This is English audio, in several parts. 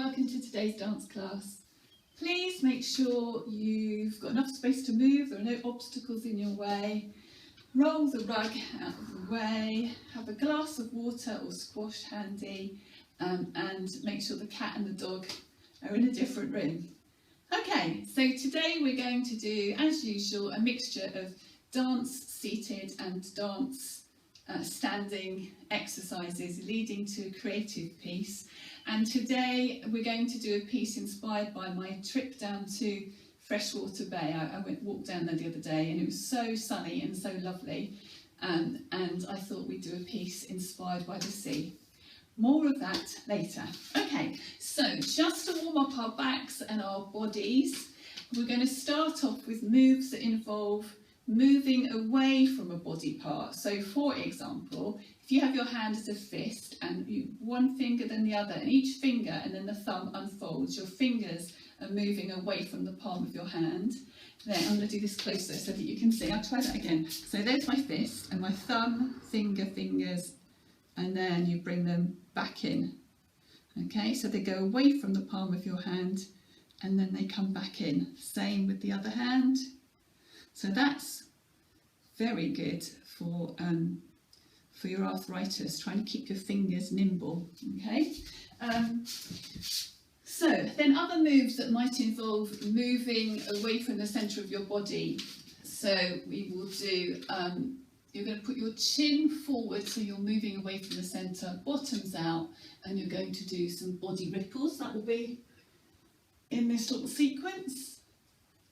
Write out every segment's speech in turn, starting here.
welcome to today's dance class. Please make sure you've got enough space to move, there are no obstacles in your way. Roll the rug out of the way, have a glass of water or squash handy, and make sure the cat and the dog are in a different room. Okay, so today we're going to do, as usual, a mixture of dance seated and dance standing exercises leading to a creative piece. And today we're going to do a piece inspired by my trip down to Freshwater Bay. I walked down there the other day and it was so sunny and so lovely, and I thought we'd do a piece inspired by the sea. More of that later. Okay, so just to warm up our backs and our bodies, we're going to start off with moves that involve moving away from a body part. So for example, if you have your hand as a fist and one finger then the other, and each finger and then the thumb unfolds, your fingers are moving away from the palm of your hand. Then I'm going to do this closer so that you can see. I'll try that again. So there's my fist and my thumb, fingers, and then you bring them back in. Okay, so they go away from the palm of your hand and then they come back in. Same with the other hand. So that's very good for your arthritis, trying to keep your fingers nimble, okay? So then other moves that might involve moving away from the centre of your body. So we will do, you're going to put your chin forward so you're moving away from the centre, bottoms out, and you're going to do some body ripples. That will be in this little sequence.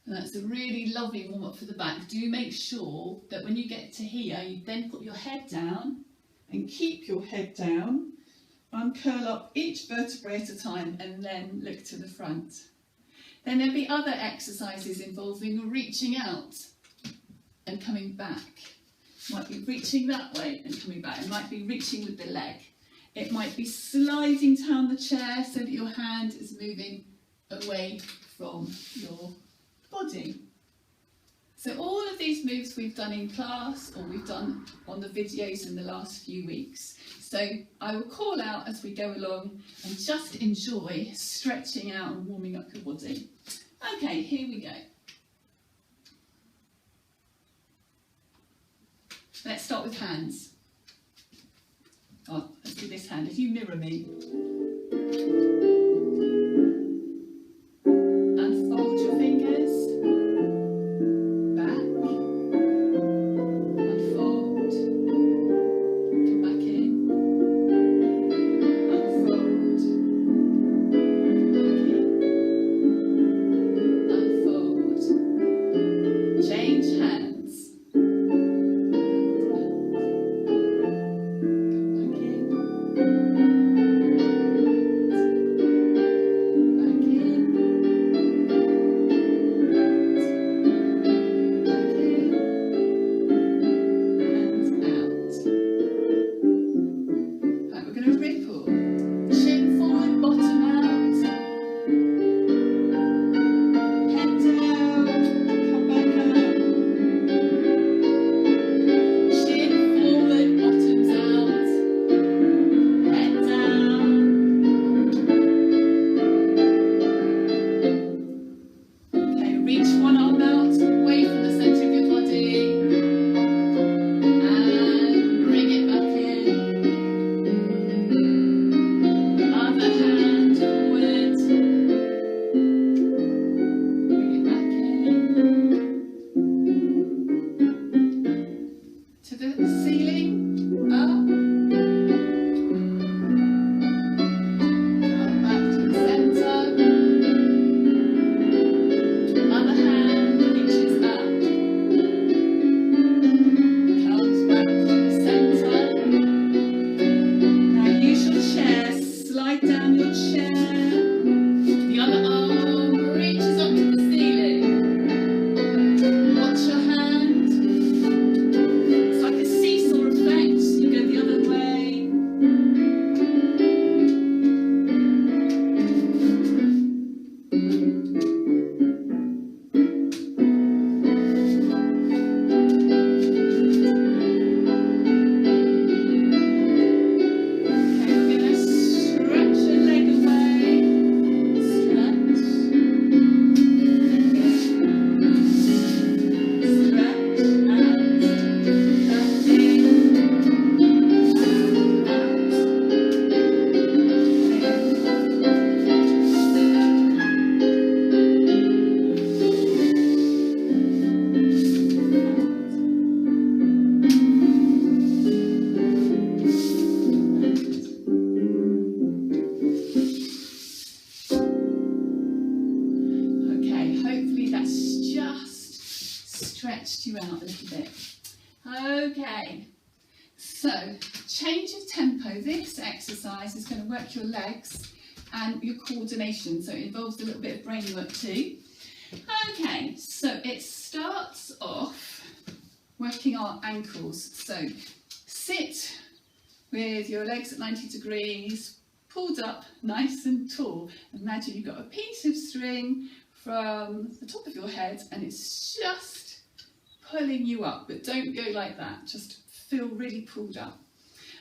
And that's a really lovely warm-up for the back. Do make sure that when you get to here, you then put your head down and keep your head down. Uncurl up each vertebrae at a time and then look to the front. Then there'll be other exercises involving reaching out and coming back. Might be reaching that way and coming back. It might be reaching with the leg. It might be sliding down the chair so that your hand is moving away from your body. So all of these moves we've done in class or we've done on the videos in the last few weeks. So I will call out as we go along and just enjoy stretching out and warming up your body. Okay, here we go. Let's start with hands. Oh, let's do this hand. If you mirror me. Unfold your fingers. Back. Unfold. Come back in. Unfold. Come back in. Unfold. Change hands. Come back in. stretched you out a little bit. Okay, so change of tempo. This exercise is going to work your legs and your coordination, so it involves a little bit of brain work too. Okay, so it starts off working our ankles. So sit with your legs at 90 degrees, pulled up nice and tall. Imagine you've got a piece of string from the top of your head and it's just pulling you up, but don't go like that, just feel really pulled up.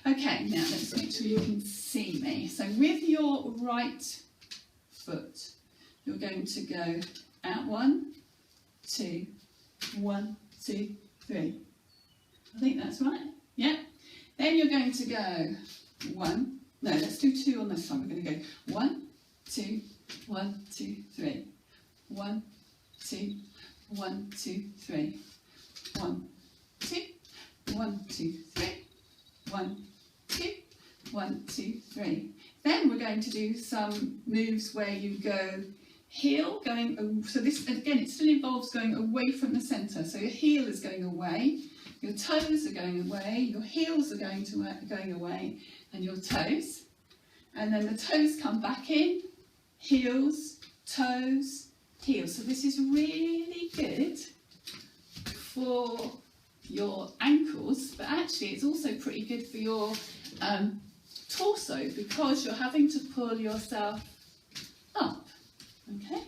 Okay, now let's make sure you can see me. So with your right foot, you're going to go out 1, 2, 1, 2, 3. I think that's right. Yeah. Then you're going to go 1. No, let's do 2 on this time. We're going to go 1, 2, 1, 2, 3. 1, 2, 1, 2, 3. 1, 2, 1, 2, 3. 1, 2, 1, 2, 3. Then we're going to do some moves where you go heel, going, so this again, it still involves going away from the centre. So your heel is going away, your toes are going away, your heels are going away, and your toes. And then the toes come back in, heels, toes, heels. So this is really good for your ankles, but actually it's also pretty good for your torso, because you're having to pull yourself up. Okay,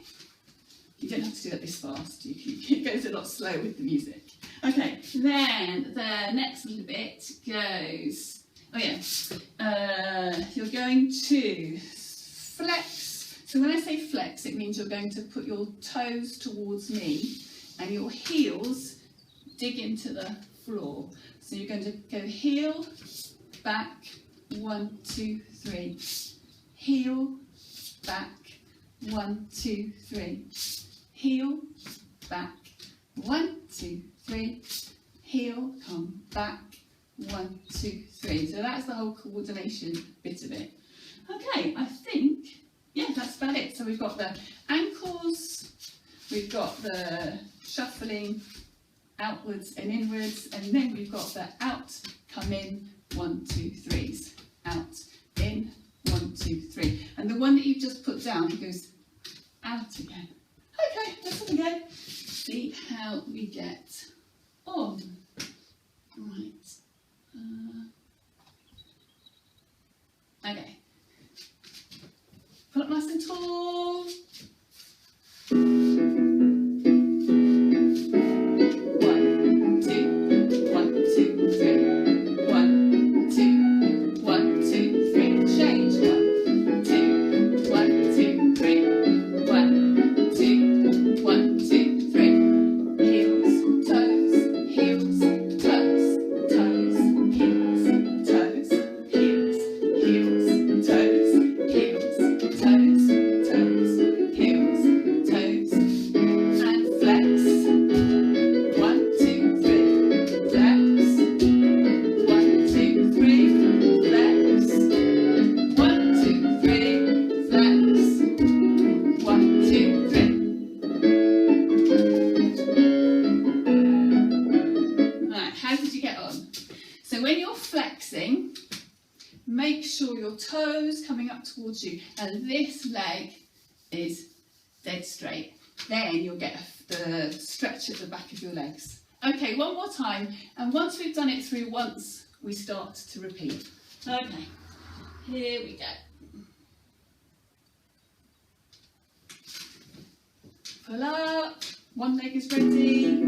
you don't have to do that this fast, it goes a lot slower with the music. Okay, then the next little bit goes, oh yeah, you're going to flex. So when I say flex, it means you're going to put your toes towards me and your heels dig into the floor. So you're going to go heel, back, 1, 2, 3, heel, back, 1, 2, 3, heel, back, 1, 2, 3, heel, come back, 1, 2, 3. So that's the whole coordination bit of it. Okay, I think, yeah, that's about it. So we've got the ankles, we've got the shuffling outwards and inwards, and then we've got the out, come in, 1, 2, 3s, out, in, 1, 2, 3. And the one that you've just put down goes out again. Okay, let's have a go. See how we get on. Right. Okay. Pull up nice and tall. 1, 2, 1, 2, 3. 1, 2, 1, 2, 3. Change. 1, 2, 1, 2, 3. 1, 2, 1, 2, 3. Heels, toes, heels, toes, toes, heels, toes, heels, heels, toes, heels, toes, toes, heels, toes, and flex. 1, 2, 3, flex. 1, 2, 3, flex. 1, 2, 3, flex. 1, 2, 3. Right, how did you get on? So when you're flexing, make sure your toes coming up towards you and this leg is dead straight. Then you'll get the stretch at the back of your legs. Okay, one more time, and once we've done it through once, we start to repeat. Okay, here we go. Pull up, one leg is ready.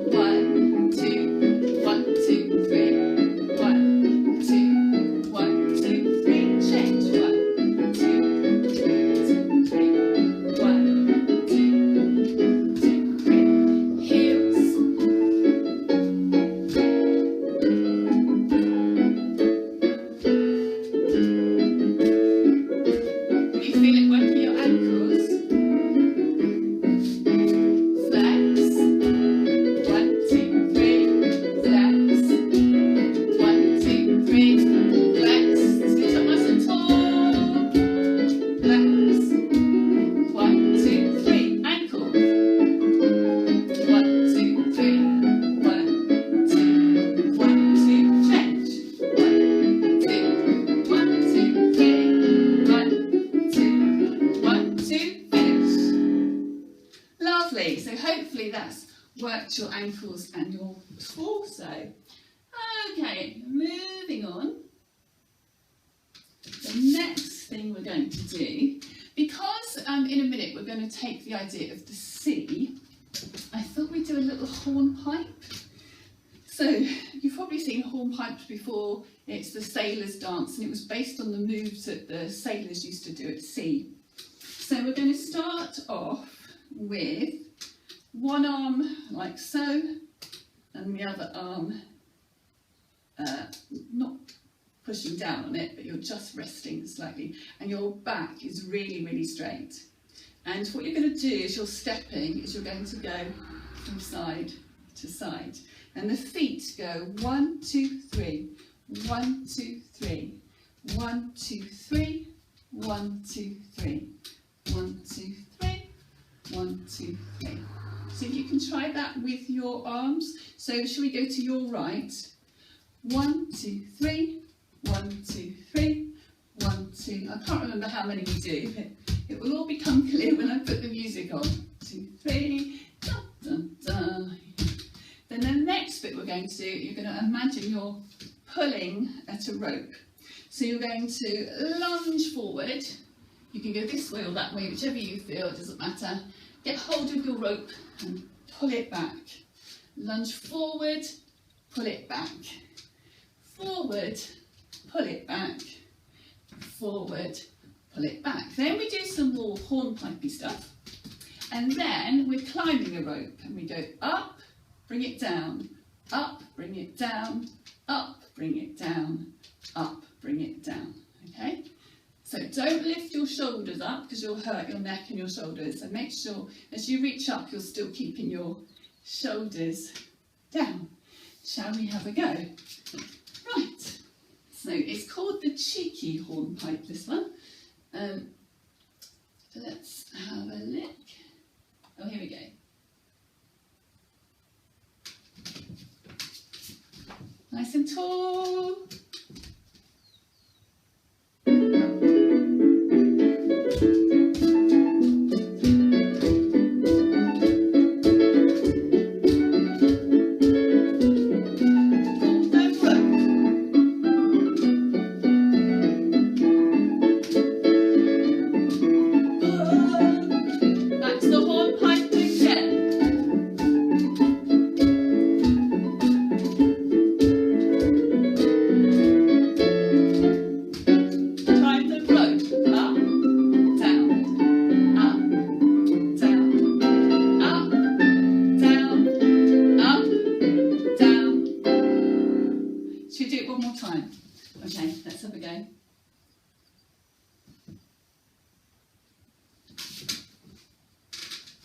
1, 2, 1, 2, 3. 1, 2, 1, 2, 3. Change. 1, 2, 2, 3. 1, 2, 2, 3. Heels. Can you feel it working your ankles? Lovely. So hopefully that's worked your ankles and your torso. Okay, moving on. The next thing we're going to do, because in a minute we're going to take the idea of the sea, I thought we'd do a little hornpipe. So you've probably seen hornpipes before. It's the sailors' dance, and it was based on the moves that the sailors used to do at sea. So we're going to start off with one arm like so, and the other arm not pushing down on it, but you're just resting slightly, and your back is really, really straight. And what you're going to do as you're stepping is you're going to go from side to side, and the feet go 1, 2, 3, 1, 2, 3, 1, 2, 3, 1, 2, 3, 1, 2, 3, 1, 2, 3. So if you can try that with your arms. So shall we go to your right? 1, 2, 3, 1, 2, 3, 1, 2. I can't remember how many we do, but it will all become clear when I put the music on. 2, 3, da, da, da. Then the next bit we're going to do, you're going to imagine you're pulling at a rope. So you're going to lunge forward. You can go this way or that way, whichever you feel, it doesn't matter. Get hold of your rope and pull it back. Lunge forward, pull it back. Forward, pull it back. Forward, pull it back. Then we do some more hornpipey stuff. And then we're climbing a rope, and we go up, bring it down, up, bring it down, up, bring it down, up, bring it down. Okay? So don't lift your shoulders up because you'll hurt your neck and your shoulders. And make sure as you reach up, you're still keeping your shoulders down. Shall we have a go? Right. So it's called the Cheeky Hornpipe, this one. Let's have a look. Oh, here we go. Nice and tall.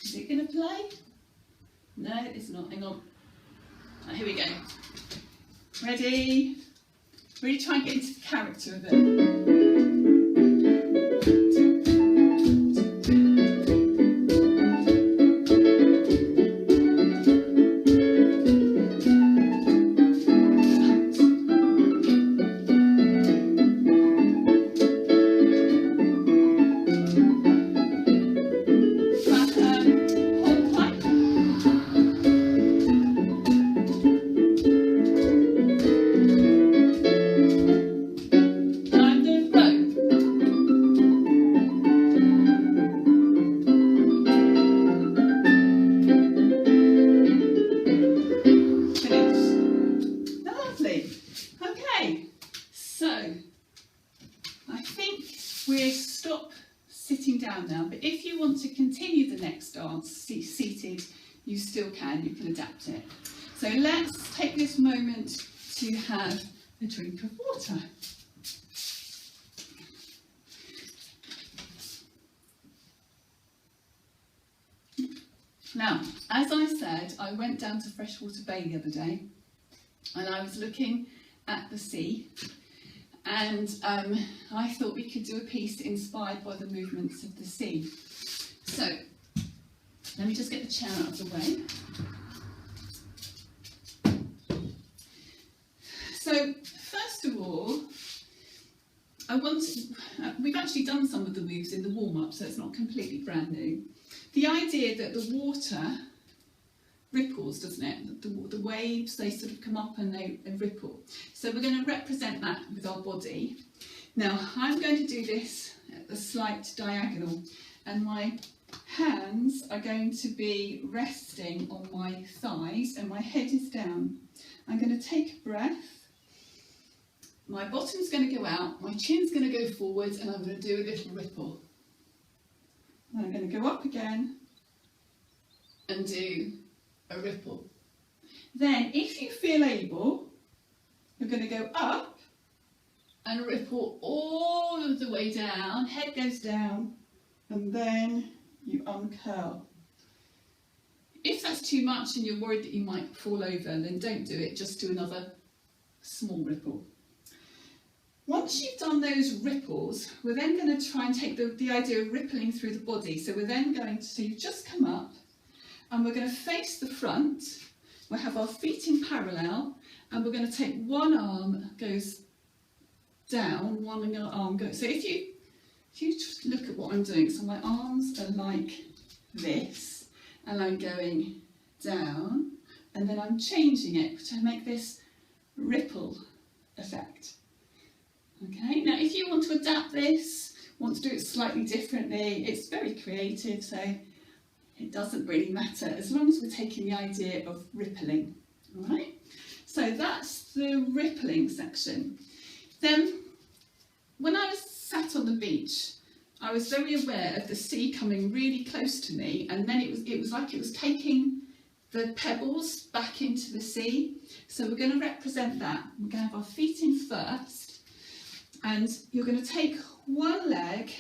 Is it going to play? No, it's not. Hang on. Right, here we go. Ready? Really try and get into the character of it. Now, but if you want to continue the next dance seated, you still can, you can adapt it. So let's take this moment to have a drink of water. Now, as I said, I went down to Freshwater Bay the other day and I was looking at the sea. And I thought we could do a piece inspired by the movements of the sea. So, let me just get the chair out of the way. So, first of all, we've actually done some of the moves in the warm-up, so it's not completely brand new. the idea that the water ripples, doesn't it? The waves, they sort of come up and they ripple. So we're going to represent that with our body. Now I'm going to do this at a slight diagonal, and my hands are going to be resting on my thighs and my head is down. I'm going to take a breath, my bottom's going to go out, my chin's going to go forward, and I'm going to do a little ripple. And I'm going to go up again and do a ripple. Then if you feel able, you're going to go up and ripple all of the way down, head goes down, and then you uncurl. If that's too much and you're worried that you might fall over, then don't do it, just do another small ripple. Once you've done those ripples, we're then going to try and take the idea of rippling through the body. So we're then going to, so you just come up and we're going to face the front, we'll have our feet in parallel, and we're going to take one arm goes down, one arm goes, so if you just look at what I'm doing, so my arms are like this, and I'm going down, and then I'm changing it to make this ripple effect. Okay, now if you want to adapt this, want to do it slightly differently, it's very creative, so it doesn't really matter, as long as we're taking the idea of rippling. Alright, so that's the rippling section. Then, when I was sat on the beach, I was very aware of the sea coming really close to me, and then it was like it was taking the pebbles back into the sea. So we're going to represent that. We're going to have our feet in first, and you're going to take one leg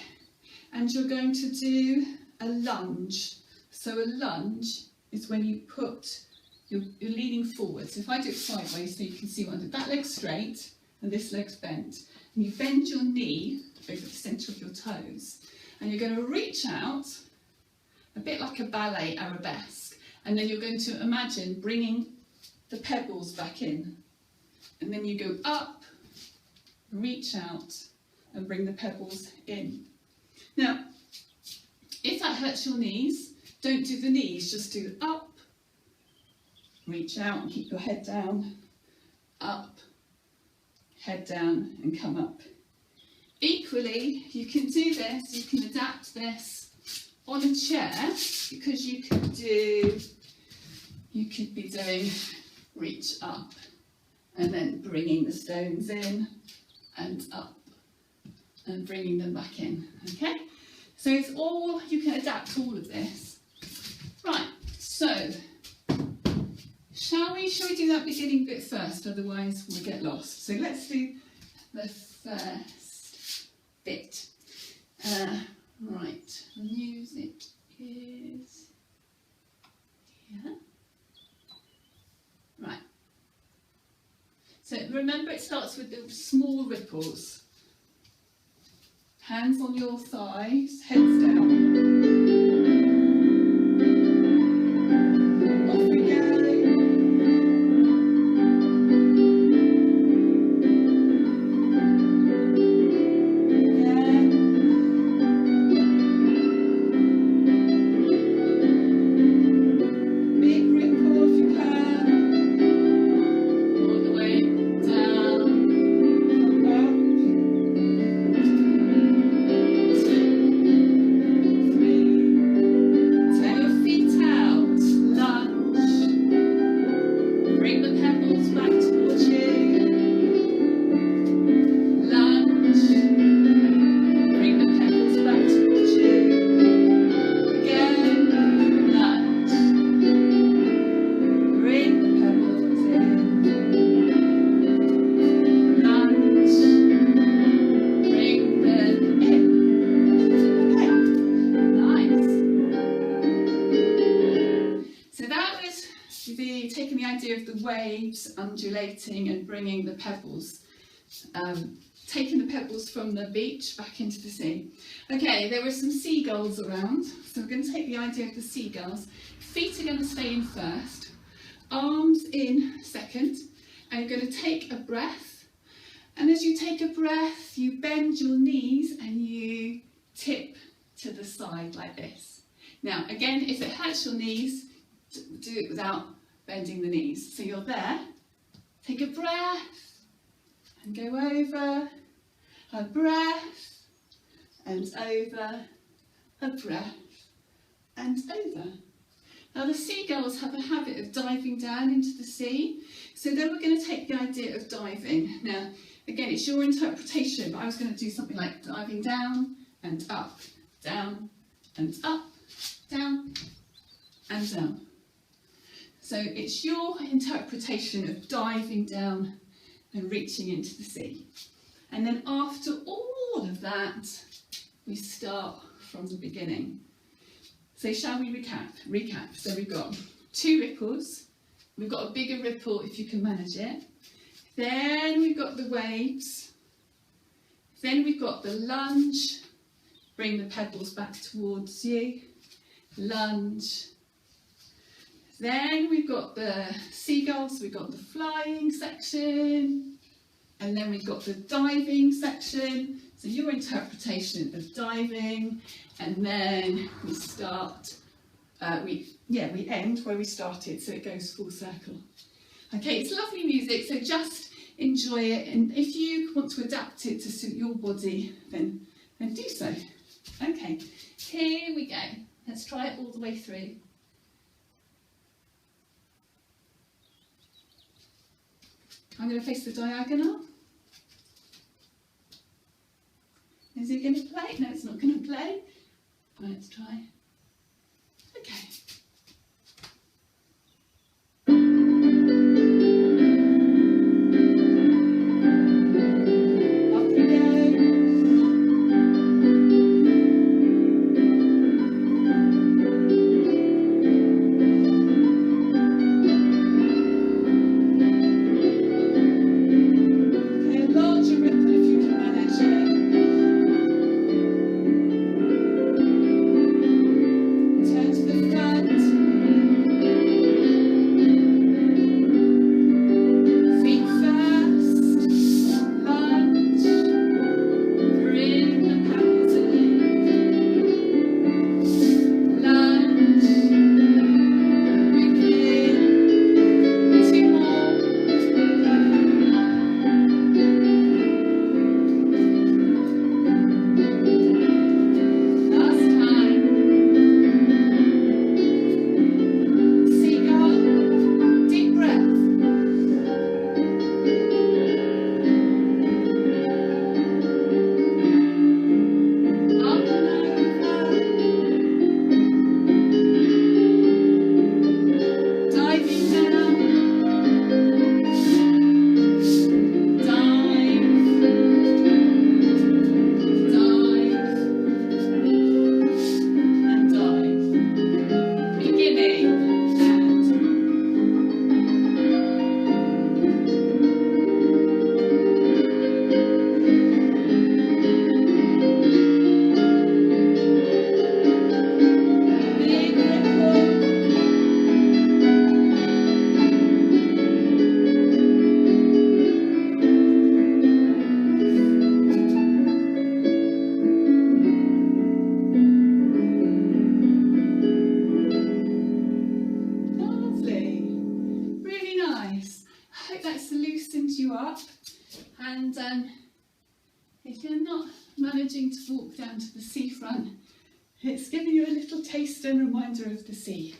and you're going to do a lunge. So a lunge is when you put, you're leaning forward. So if I do it sideways so you can see what I'm doing, that leg's straight and this leg's bent. And you bend your knee over the centre of your toes. And you're going to reach out, a bit like a ballet arabesque. And then you're going to imagine bringing the pebbles back in. And then you go up, reach out, and bring the pebbles in. Now, if that hurts your knees, don't do the knees, just do up, reach out and keep your head down, up, head down and come up. Equally, you can do this, you can adapt this on a chair, because you could be doing reach up and then bringing the stones in and up and bringing them back in, okay? So it's all, you can adapt all of this. Right, so shall we do that beginning bit first, otherwise we'll get lost. So let's do the first bit. Right, the music is here. Right. So remember, it starts with the small ripples. Hands on your thighs, heads down. Waves undulating and bringing the pebbles, taking the pebbles from the beach back into the sea. Okay, there were some seagulls around, so we're going to take the idea of the seagulls. Feet are going to stay in first, arms in second, and you're going to take a breath, and as you take a breath you bend your knees and you tip to the side like this. Now, again, if it hurts your knees, do it without bending the knees. So you're there, take a breath and go over, a breath and over, a breath and over. Now the seagulls have a habit of diving down into the sea, so then we're going to take the idea of diving. Now, again, it's your interpretation, but I was going to do something like diving down and up, down and up, down and down. So it's your interpretation of diving down and reaching into the sea. And then after all of that, we start from the beginning. So shall we recap? So we've got 2 ripples. We've got a bigger ripple if you can manage it. Then we've got the waves. Then we've got the lunge. Bring the pedals back towards you. Lunge. Then we've got the seagulls, we've got the flying section, and then we've got the diving section. So your interpretation of diving, and then we start, we end where we started, so it goes full circle. Okay, it's lovely music, so just enjoy it, and if you want to adapt it to suit your body, then do so. Okay, here we go. Let's try it all the way through. I'm going to face the diagonal. Is it going to play? No, it's not going to play. Let's try. Okay. If you're not managing to walk down to the seafront, it's giving you a little taste and reminder of the sea.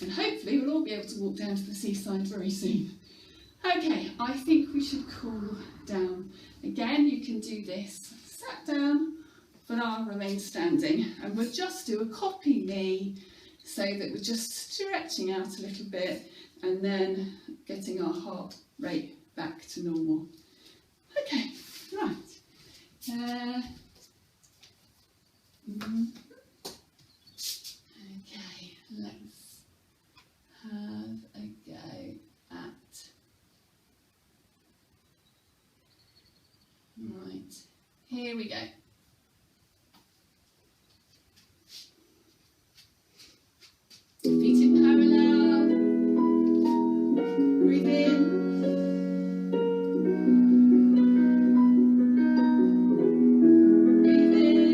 And hopefully we'll all be able to walk down to the seaside very soon. Okay, I think we should cool down. Again, you can do this sat down, but I'll remain standing. And we'll just do a copy knee so that we're just stretching out a little bit and then getting our heart rate back to normal. Okay, right. Okay, let's have a go at, right, here we go. Feet in parallel, breathe in. Breathe in.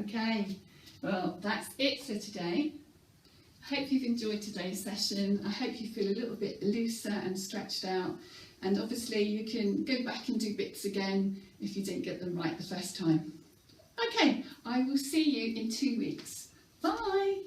Okay, well, that's it for today. I hope you've enjoyed today's session. I hope you feel a little bit looser and stretched out. And obviously you can go back and do bits again if you didn't get them right the first time. Okay, I will see you in 2 weeks. Bye!